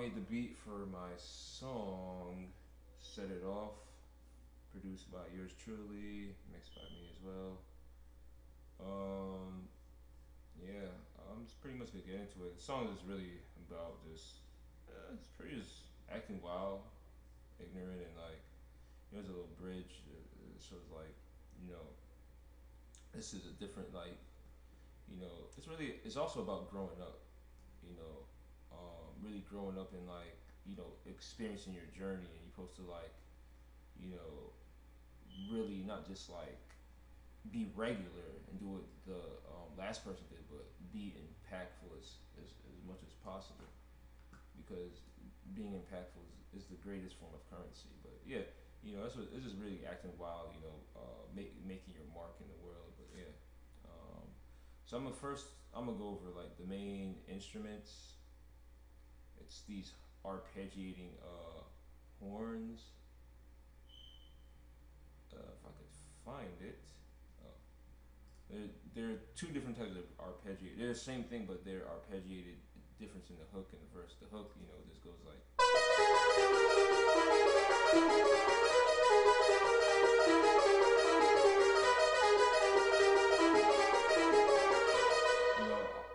made the beat for my song Set It Off, produced by yours truly, mixed by me as well. Um, yeah, I'm just pretty much gonna get into it. The song is really about just, it's pretty just acting wild, ignorant, and like, there's a little bridge. It shows like, you know, this is a different like, it's also about growing up, you know, really growing up and like, experiencing your journey, and you're supposed to like, you know, really not just like be regular and do what the last person did, but be impactful as much as possible. Because being impactful is the greatest form of currency. But yeah, this is really acting wild. Making your mark in the world. But yeah, so I'm gonna go over like the main instruments. It's these arpeggiating horns. If I could find it. Oh. There are two different types of arpeggiate. They're the same thing, but they're arpeggiated. Difference in the hook and the verse. The hook, just goes like.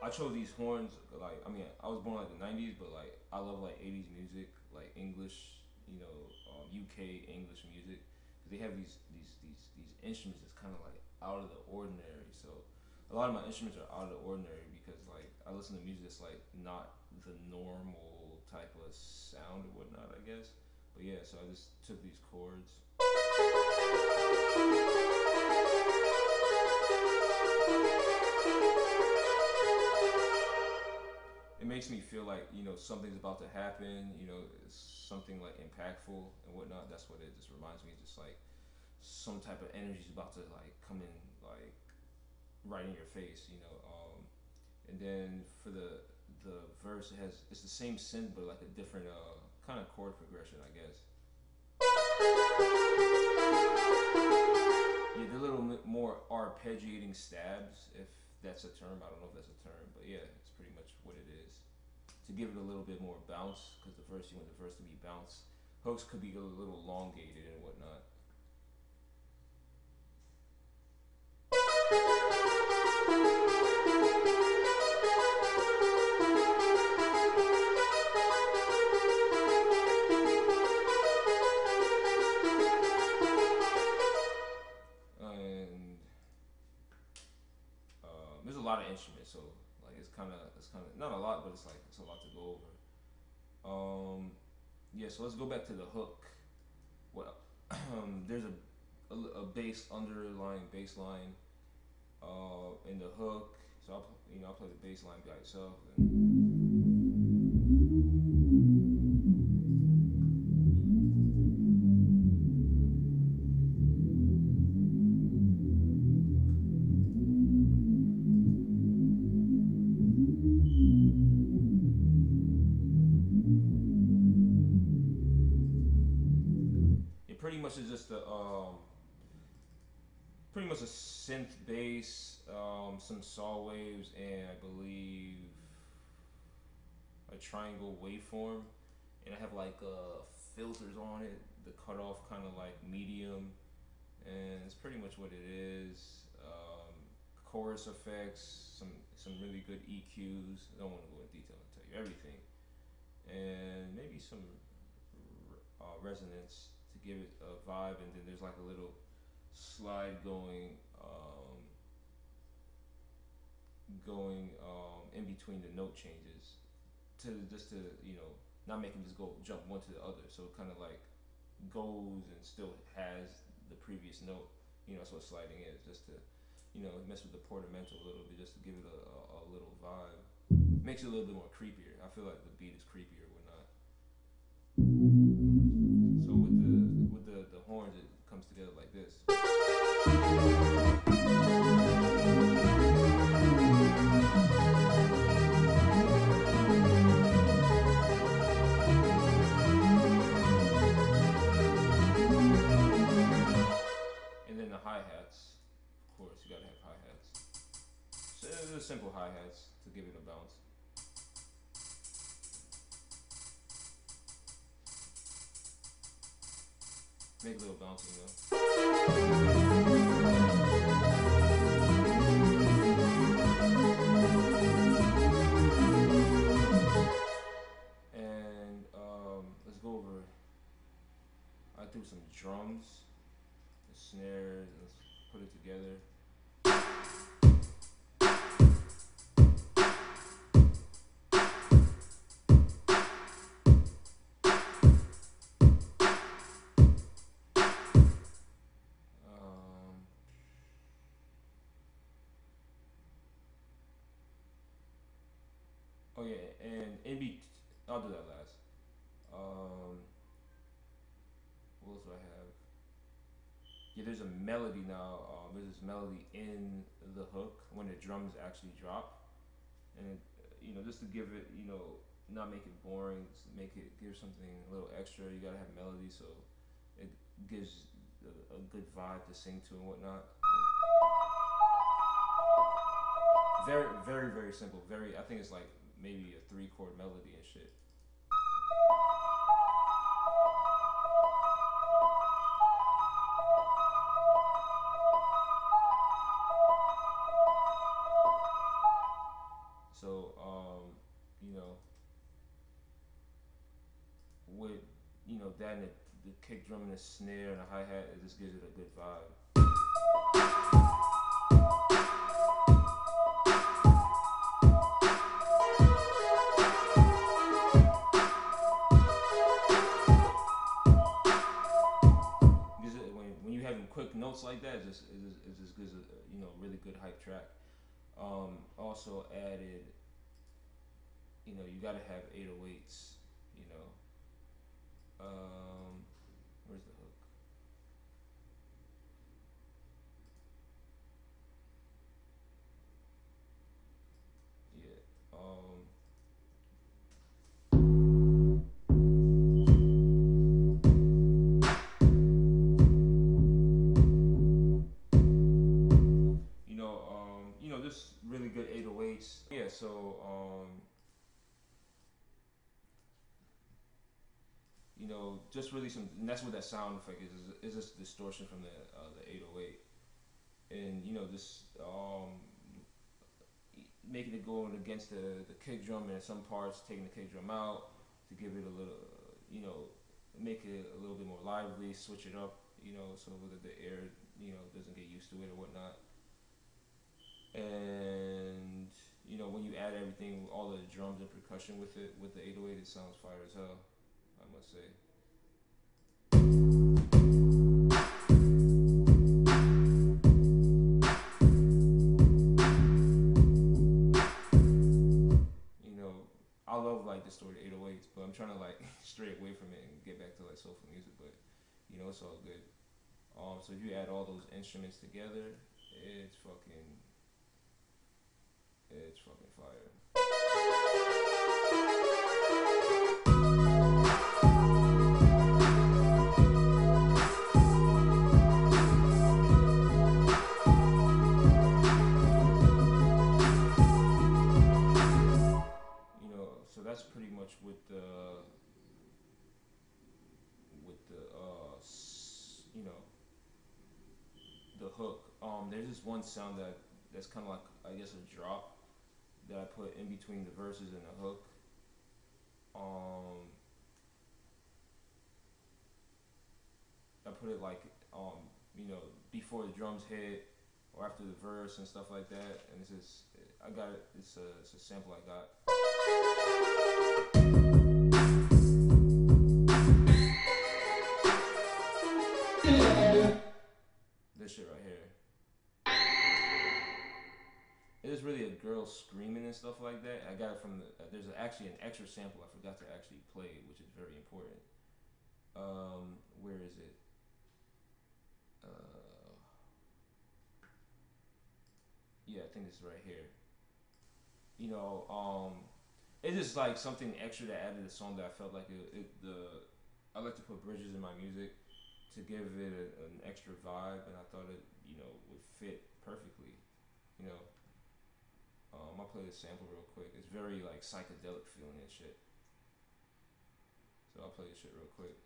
I chose these horns. Like, I mean, I was born like the '90s, but like I love like '80s music, like English, UK English music, because they have these instruments that's kind of like out of the ordinary. So a lot of my instruments are out of the ordinary because like I listen to music that's like not the normal type of sound or whatnot, I guess. But yeah, so I just took these chords. It makes me feel like something's about to happen. It's something like impactful and whatnot. That's what it just reminds me. Just like some type of energy is about to like come in, like right in your face. And then for the verse, it's the same synth but like a different kind of chord progression, I guess. Yeah, they're a little bit more arpeggiating stabs, if that's a term. I don't know if that's a term, but yeah, it's pretty much what it is. To give it a little bit more bounce, because you want the verse to be bounce. Hooks could be a little elongated and whatnot. And there's a lot of instruments, so like it's kind of not a lot, but it's a lot to go over. Yeah, so let's go back to the hook. Well, there's a bass underlying bass line in the hook. So I'll play the bass line by itself. It pretty much is just pretty much a synth bass, some saw waves, and I believe a triangle waveform. And I have like filters on it. The cutoff kind of like medium, and it's pretty much what it is. Chorus effects, some really good EQs. I don't want to go into detail and tell you everything, and maybe some resonance to give it a vibe. And then there's like a little slide going in between the note changes to just to not make them just go jump one to the other. So it kind of like goes and still has the previous note. That's what sliding is, just to mess with the portamento a little bit, just to give it a little vibe. Makes it a little bit more creepier. I feel like the beat is creepier or whatnot. So with the horns, it comes together like this. And then the hi hats, of course, you gotta have hi hats. So there's simple hi hats to give it a bounce. Make a little bouncing though. And let's go over. I threw some drums, the snares, and let's put it together. Um, oh yeah, and I'll do that last. Um, what else do I have? Yeah, there's a melody now. There's this melody in the hook when the drums actually drop, and just to give it, not make it boring, make it give something a little extra. You gotta have melody, so it gives a good vibe to sing to and whatnot. Very, very, very simple. Very, I think it's like maybe a three-chord melody and shit. So, you know, with that and the kick drum and the snare and the hi hat, it just gives it a good vibe. Gives it, when you having quick notes like that, it just gives a really good hype track. Also added, you gotta have 808s. You know, where's the hook? Yeah. Just really good 808s. Yeah. So just really some, and that's what that sound effect is just distortion from the 808, and just making it going against the kick drum, and in some parts taking the kick drum out to give it a little, make it a little bit more lively, switch it up, so that the air, doesn't get used to it or whatnot. And when you add everything, all the drums and percussion with it, with the 808, it sounds fire as hell, I must say. You know, I love like distorted 808s, but I'm trying to like stray away from it and get back to like soulful music. But it's all good. So if you add all those instruments together, it's fucking, it's fucking fire. So that's pretty much with the hook. There's this one sound that's kind of like, I guess, a drop that I put in between the verses and the hook. Um, I put it like before the drums hit or after the verse and stuff like that. And it's just, I got it. It's a sample I got. This shit right here. It is really a girl screaming and stuff like that. I got it from there's actually an extra sample I forgot to actually play, which is very important. Where is it? Yeah, I think it's right here. You know, it's just like something extra that added a song that I felt like I like to put bridges in my music to give it an extra vibe, and I thought it would fit perfectly. You know, I'll play this sample real quick. It's very like psychedelic feeling and shit. So I'll play this shit real quick.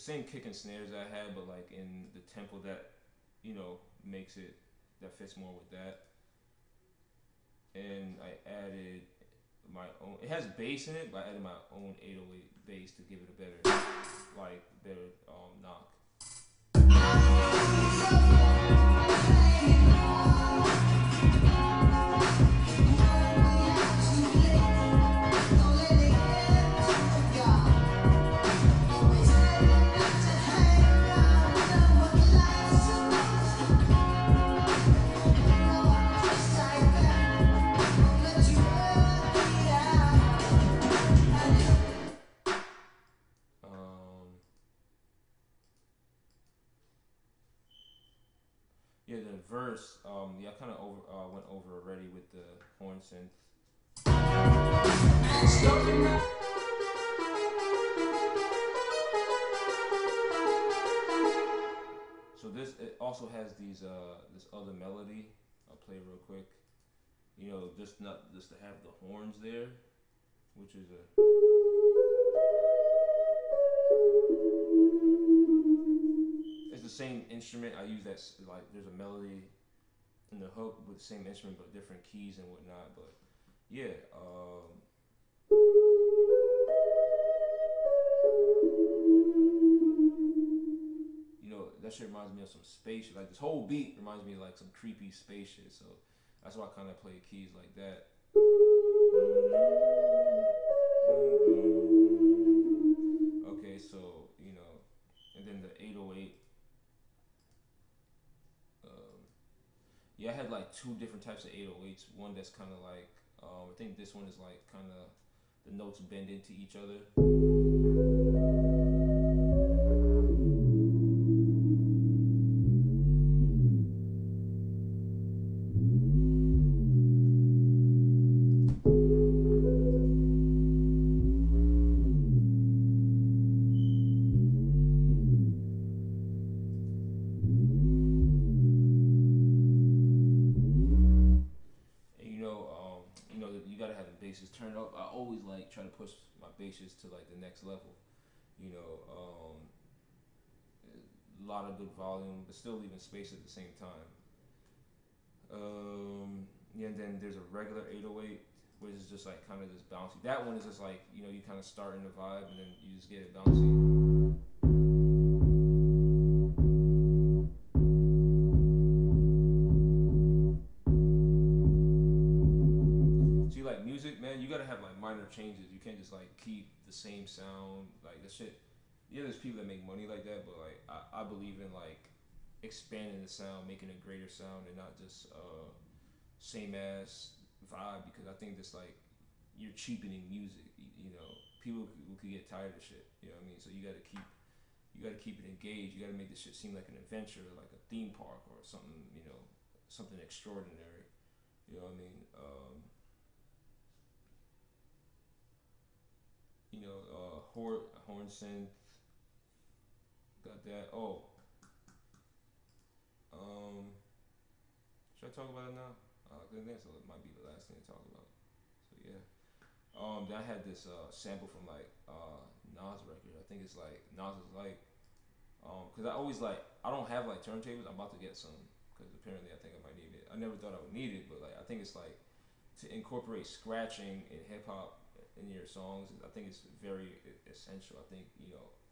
same kick and snares that I had, but like in the tempo that makes it that fits more with that. And I added my own. It has bass in it, but I added my own 808 bass to give it a better knock. Yeah, the verse. Yeah, I kind of went over already with the horn synth. So this it also has these this other melody. I'll play it real quick. Just not just to have the horns there, which is a. It's the same instrument. I use that like there's a melody in the hook with the same instrument but different keys and whatnot. But yeah, that shit reminds me of some space shit. Like this whole beat reminds me of like some creepy space shit. So that's why I kind of play keys like that. Okay, so and then the 808. Yeah, I had like two different types of 808s. One that's kind of like, I think this one is like kind of the notes bend into each other. Basses turned up. I always like try to push my basses to like the next level. A lot of good volume, but still leaving space at the same time. Yeah, and then there's a regular 808, which is just like kind of just bouncy. That one is just like you kind of start in the vibe and then you just get it bouncy. Man, you gotta have like minor changes. You can't just like keep the same sound. Like the shit. Yeah, there's people that make money like that, but like I believe in like expanding the sound, making a greater sound, and not just same ass vibe. Because I think that's like you're cheapening music. People could get tired of shit. You know what I mean? So you gotta keep it engaged. You gotta make this shit seem like an adventure, like a theme park or something. Something extraordinary. You know what I mean? Horn synth. Got that. Oh. Should I talk about it now? Then it might be the last thing to talk about. So yeah. Then I had this sample from like Nas record. I think it's like Nas is like, cause I always like I don't have like turntables. I'm about to get some because apparently I think I might need it. I never thought I would need it, but like I think it's like to incorporate scratching in hip hop in your songs. I think it's very essential. I think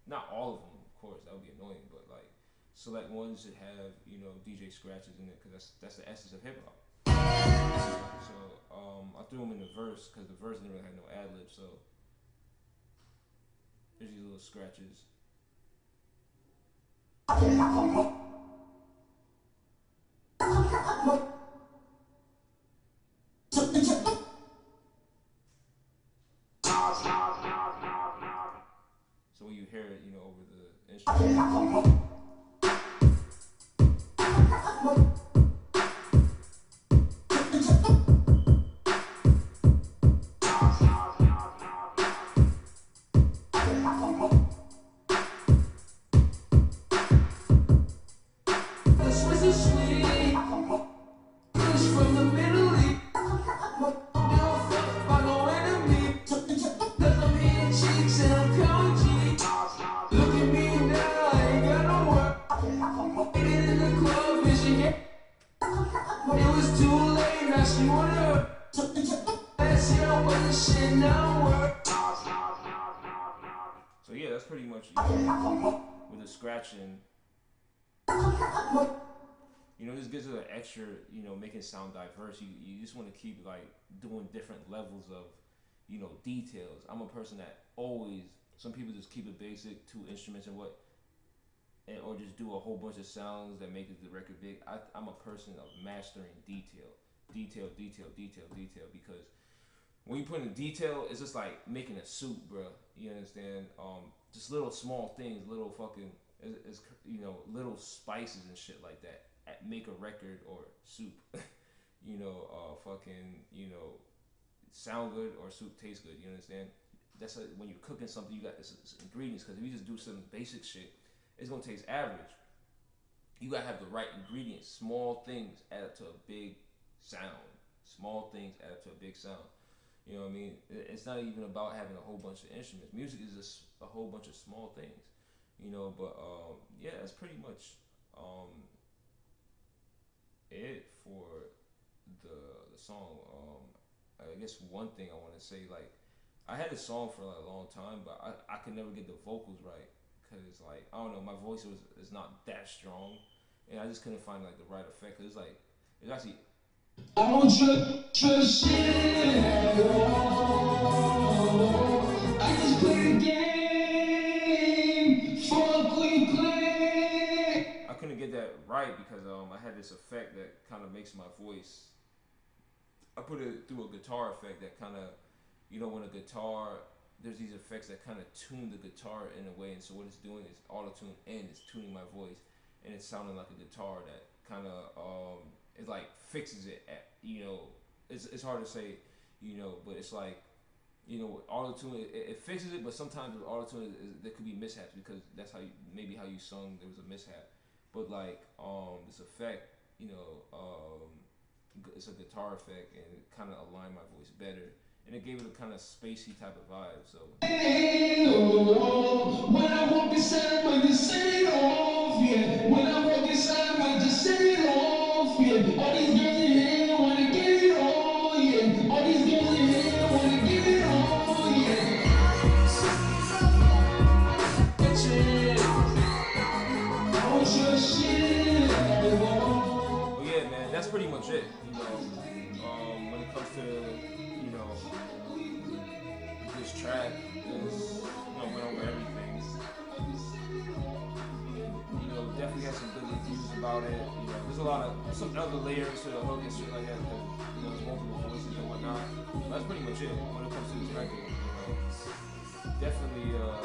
not all of them, of course, that would be annoying, but like select ones that have DJ scratches in it because that's the essence of hip hop. So I threw them in the verse because the verse didn't really have no ad lib. So there's these little scratches. So when you hear it, over the instrument. Look at me now. So yeah, that's pretty much, you know, with the scratching, you know, this gives it an extra, you know, making it sound diverse. You just want to keep like doing different levels of, you know, details. I'm a person that always, some people just keep it basic, two instruments and what, and, or just do a whole bunch of sounds that make the record big. I'm a person of mastering detail, detail, because when you put in detail, it's just like making a soup, bro. You understand? Just little small things, little fucking, is you know, little spices and shit like that make a record or soup. You know, fucking, you know, sound good or soup taste good. You understand? That's like when you're cooking something, you got this ingredients. Because if you just do some basic shit, it's gonna taste average. You gotta have the right ingredients. Small things add up to a big sound. Small things add up to a big sound. You know what I mean? It's not even about having a whole bunch of instruments. Music is just a whole bunch of small things. You know, but yeah, that's pretty much um, it for the song. I guess one thing I want to say, like, I had a song for like a long time, but I could never get the vocals right because, like, I don't know, my voice is not that strong, and I just couldn't find like the right effect. Cause it's like it's actually. I don't trust shit at all. I just play the game. Fuck we play. I couldn't get that right because I had this effect that kind of makes my voice. I put it through a guitar effect that kind of, you know, when a guitar, there's these effects that kind of tune the guitar in a way, and so what it's doing is auto tune and it's tuning my voice, and it's sounding like a guitar that kind of it like fixes it at, you know, it's hard to say, you know, but it's like, you know, with auto tune it fixes it, but sometimes with auto tune there could be mishaps because that's how you, maybe how you sung there was a mishap, but like this effect, you know, it's a guitar effect and it kind of aligned my voice better. And it gave it a kind of spacey type of vibe. So. When I walk inside, I might just set it off, yeah. When I walk inside, I might just set it off, yeah. All these girls in here wanna get it all, yeah. All these girls in here wanna get it all, yeah. Don't trust shit. Well, yeah, man, that's pretty much it. You know, when it comes to, you know, this track is, you know, went over everything. You know, definitely has some good reviews about it. You know, there's a lot of some other layers to the hook and shit like that. Cause, you know, there's multiple voices and whatnot. But that's pretty much it when it comes to this record. You know, definitely a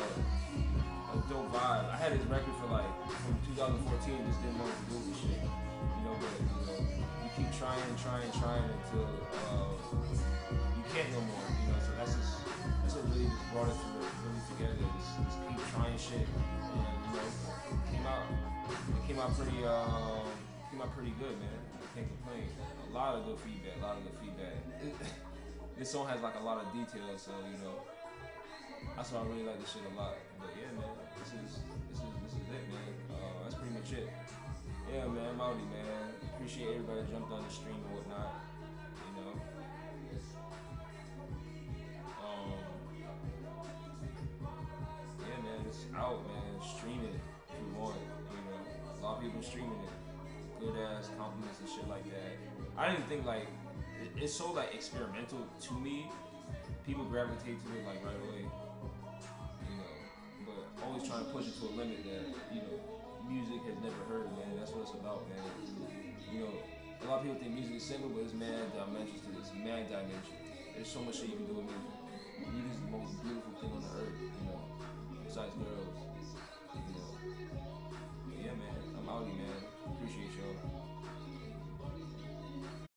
dope vibe. I had this record for like from 2014, just didn't know what to do with shit. You know, but you know, you keep trying until you can't no more. You know, so that's what really just brought us really together. Just keep trying shit, and you know, it came out pretty good, man. I can't complain. A lot of good feedback. This song has like a lot of details, so you know, that's why I really like this shit a lot. But yeah, man, this is it, man. That's pretty much it. Yeah, man, I'm outie, man. Appreciate everybody that jumped on the stream and whatnot. You know. Yeah, man, it's out, man. Stream it if you want. You know, a lot of people streaming it. Good ass compliments and shit like that. I didn't think like it's so like experimental to me. People gravitate to it like right away. You know, but always trying to push it to a limit that, you know, music has never heard, man. That's what it's about, man. You know, a lot of people think music is simple, but it's mad dimensions to this. Mad dimension. There's so much shit you can do with music.